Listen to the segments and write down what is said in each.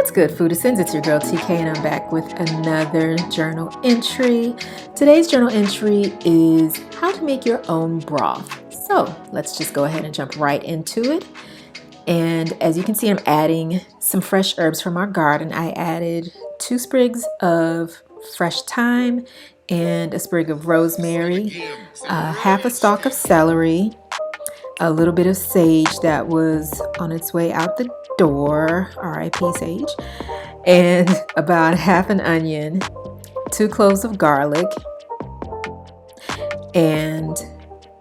What's good, Foodizens? It's your girl TK and I'm back with another journal entry. Today's journal entry is how to make your own broth. So let's just go ahead and jump right into it. And as you can see, I'm adding some fresh herbs from our garden. I added 2 sprigs of fresh thyme and a sprig of rosemary, half a stalk of celery, a little bit of sage that was on its way out the door, R.I.P. sage, and about half an onion, 2 cloves of garlic, and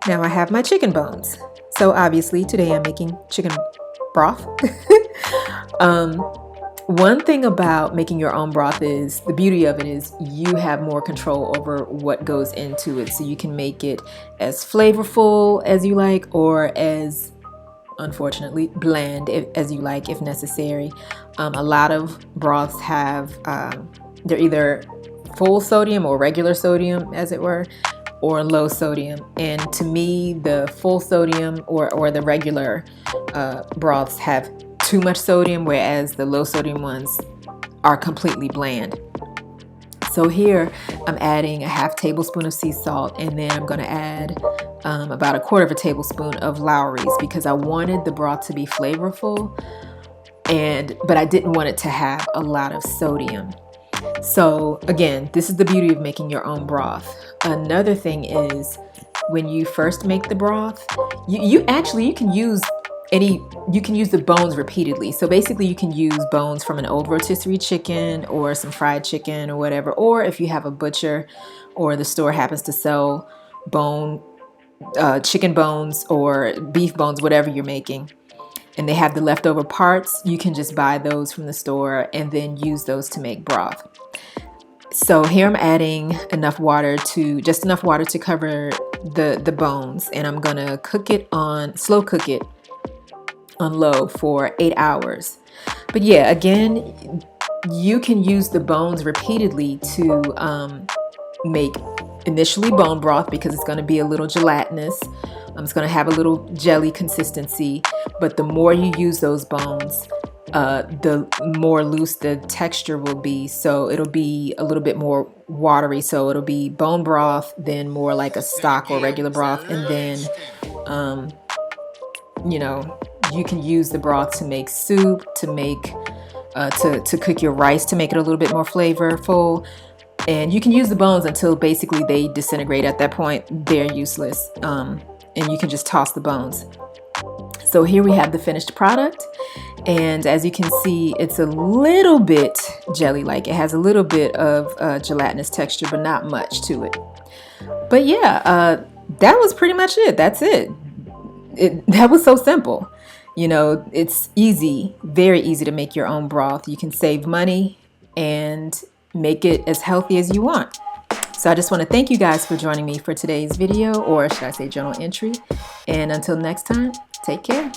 now I have my chicken bones. So obviously today I'm making chicken broth. One thing about making your own broth is the beauty of it is you have more control over what goes into it, so you can make it as flavorful as you like or as unfortunately bland as you like if necessary. A lot of broths have they're either full sodium or regular sodium, as it were, or low sodium, and to me the full sodium or the regular broths have too much sodium, whereas the low sodium ones are completely bland. So here I'm adding a half tablespoon of sea salt, and then I'm going to add about 1/4 tablespoon of Lowry's because I wanted the broth to be flavorful, but I didn't want it to have a lot of sodium. So again, this is the beauty of making your own broth. Another thing is when you first make the broth, you can use the bones repeatedly. So basically you can use bones from an old rotisserie chicken or some fried chicken or whatever, or if you have a butcher or the store happens to sell chicken bones or beef bones, whatever you're making, and they have the leftover parts, you can just buy those from the store and then use those to make broth. So here I'm adding just enough water to cover the bones, and I'm gonna slow cook it on low for 8 hours. But yeah, again, you can use the bones repeatedly to make initially bone broth because it's going to be a little gelatinous. It's going to have a little jelly consistency, but the more you use those bones, the more loose the texture will be. So it'll be a little bit more watery. So it'll be bone broth, then more like a stock or regular broth, and then you can use the broth to make soup, to make to cook your rice, to make it a little bit more flavorful. And you can use the bones until basically they disintegrate. At that point, they're useless, and you can just toss the bones. So here we have the finished product, and as you can see, it's a little bit jelly-like. It has a little bit of gelatinous texture, but not much to it. But yeah, that was pretty much it. That's it. That was so simple. It's easy, very easy to make your own broth. You can save money and make it as healthy as you want. So I just want to thank you guys for joining me for today's video, or should I say journal entry. And until next time, take care.